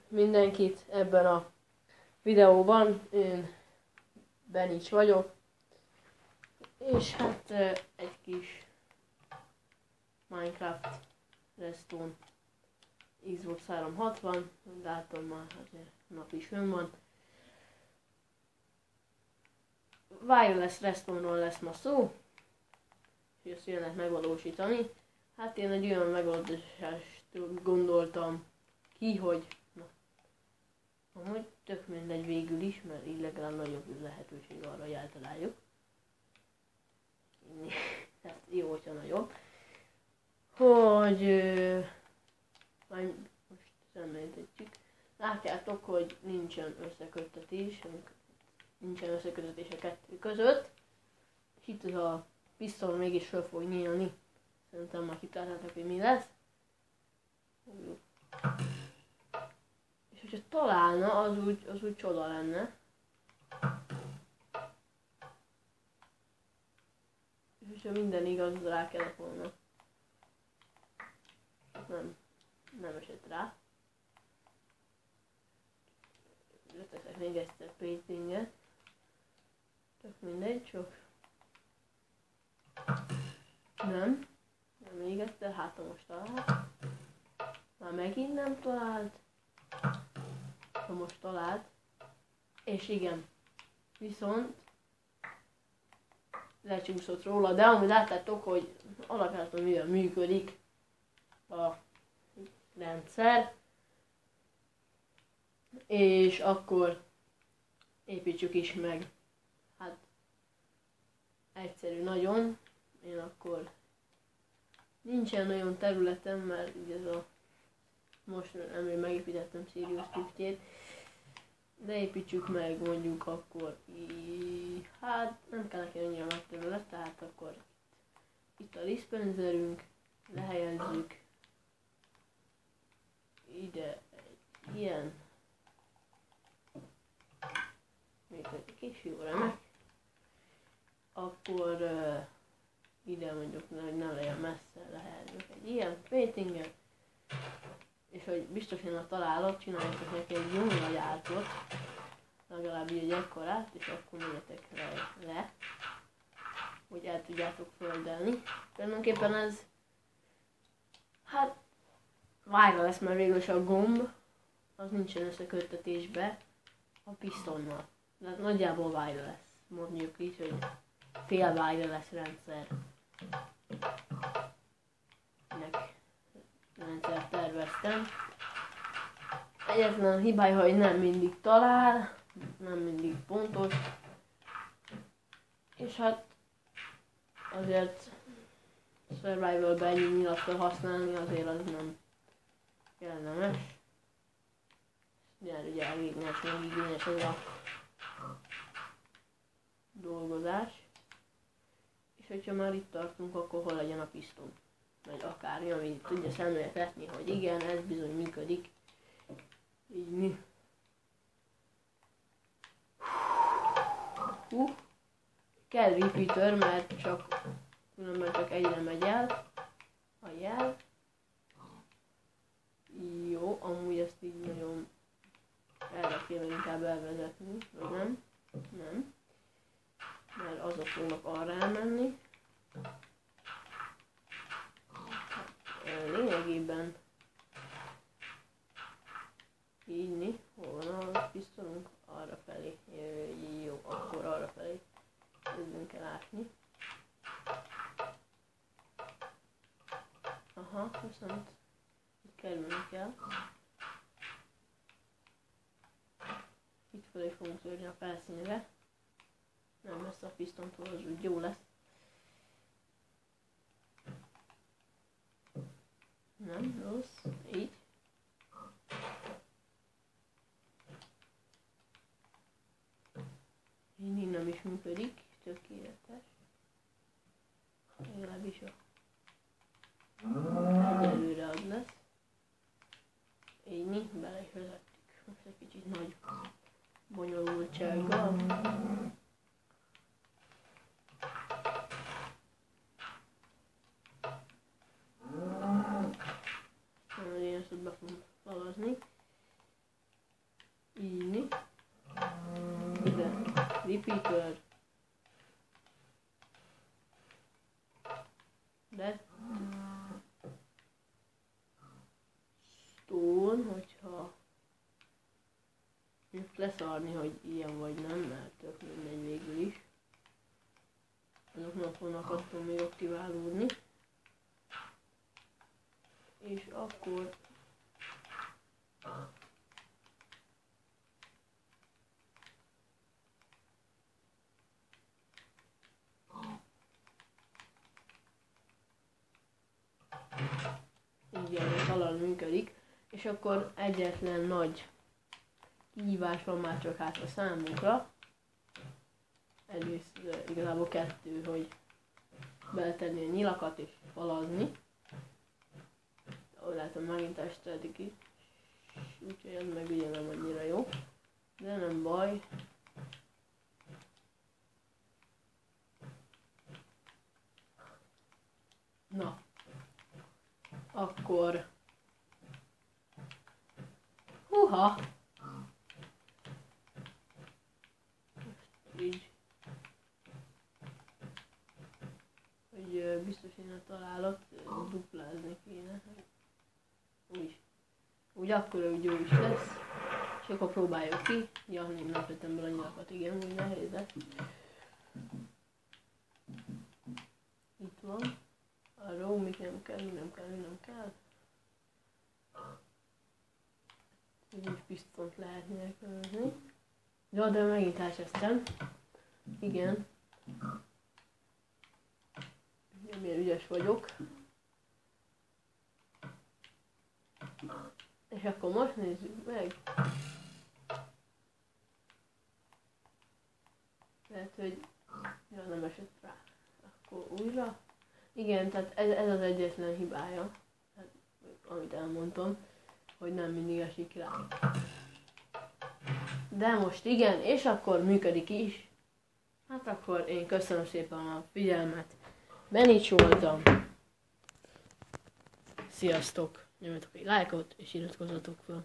mindenkit ebben a videóban. Én Benics vagyok. És hát egy kis Minecraft Redstone Xbox 360. Látom már, azért nap is fönn van. Wireless Redstone-ról lesz ma szó. És ezt jön lehet megvalósítani. Hát én egy olyan megoldást gondoltam ki, hogy amúgy tök mindegy végül is, mert így legalább nagyobb lehetőség arra, hogy eltaláljuk. Tehát jó, hogyha nagyobb. Hogy majd most szemléltetjük. Látjátok, hogy nincsen összeköttetés a kettő között. És itt ez a pisztoly mégis föl fog nyílni. Szerintem már kitáltátok, hogy mi lesz. És hogyha találna, az úgy csoda lenne. És hogyha minden igaz, az rá kellett volna. Nem esett rá. Leteszek még egyszer paintinget. Tök mindegy, csak nem még egyszer, hát most talált. Már megint nem talált. Ha most talált. És igen. Viszont lecsúszott róla, de amúgy láttátok, hogy alapjáraton mivel működik a rendszer. És akkor építsük is meg. Hát egyszerű nagyon. Én akkor nincsen nagyon területem, mert ugye ez a most nem megépítettem Sirius Riftjét. De építsük meg mondjuk akkor hát nem kell neki annyira nagy terület, tehát akkor itt a diszpenzerünk, lehelyezzük ide egy ilyen működik is, jó remek. Akkor ide mondjuk, hogy nem legyen messze, lehelyezzük egy ilyen paintinget. És hogy biztosan a találok, csináljátok neki egy gyomragyártót, legalább így egy ekkorát, és akkor menjetek le, hogy el tudjátok földelni. Tulajdonképpen ez, hát, vájra lesz, mert végül is a gomb, az nincsen összeköttetésbe a pisztonnal. De nagyjából vájra lesz, mondjuk így, hogy fél vájra lesz rendszer. Rendszer terveztem. Egyetlen hibája, hogy nem mindig talál, nem mindig pontos. És hát azért survival-ben ennyi nyilat kell használni, azért az nem kellemes. Ugye elégnes, meg igényes ez a dolgozás. És hogyha már itt tartunk, akkor hol legyen a piszton? Vagy akármi, ami tudja szemléltetni, hogy igen, ez bizony működik. Így mi. Kell repeater, mert különben csak egyre megy el a jel. Jó, amúgy ezt így nagyon erre kéne inkább elvezetni, vagy nem? Nem. Mert azok fognak arra elmenni. Lényegében így hol van a pisztolunk? Arra felé. Jó, akkor arra felé kezdünk el ásni. Aha, viszont itt kerülni kell. Itt felé fogunk törni a felszínre. Nem messze a pisztontól, az úgy jó lesz. Nem rossz, így. Így nem is működik, tökéletes. Legalábbis egyelőre az lesz. Így bele is vezettük. Most egy kicsit nagy bonyolultsággal. Én ezt be fogom falazni. írni. Ide, repeater. De stone, hogyha leszarni, hogy ilyen vagy nem, mert tök mindegy végül is. Azoknak vannak attól még aktiválódni. És akkor igen, ez alal működik, és akkor egyetlen nagy kihívás van már csak hátra számunkra. Egyrészt igazából 2, hogy beletenni a nyilakat és falazni. Ahogy látom, megint estedik itt, úgyhogy ez meg ugye nem annyira jó, de nem baj. Na, akkor húha! Így, hogy biztos én a találat duplázni kéne. Úgy akkor úgy jó is lesz. És akkor próbáljuk ki. Ja, nem vettem bele a nyilakat, igen, úgy nehéz lesz. Itt van. Arról még nem kell. Így is pisztont lehet nélkülözni. Ja, de megint elcsesztem. Igen. Milyen ügyes vagyok. És akkor most nézzük meg. Lehet, hogy ja, nem esett rá. Akkor újra. Igen, tehát ez az egyetlen hibája, hát, amit elmondtam, hogy nem mindig esik rá. De most igen, és akkor működik is. Hát akkor én köszönöm szépen a figyelmet. Benics voltam. Sziasztok! Nyomjatok egy lájkot és iratkozzatok fel.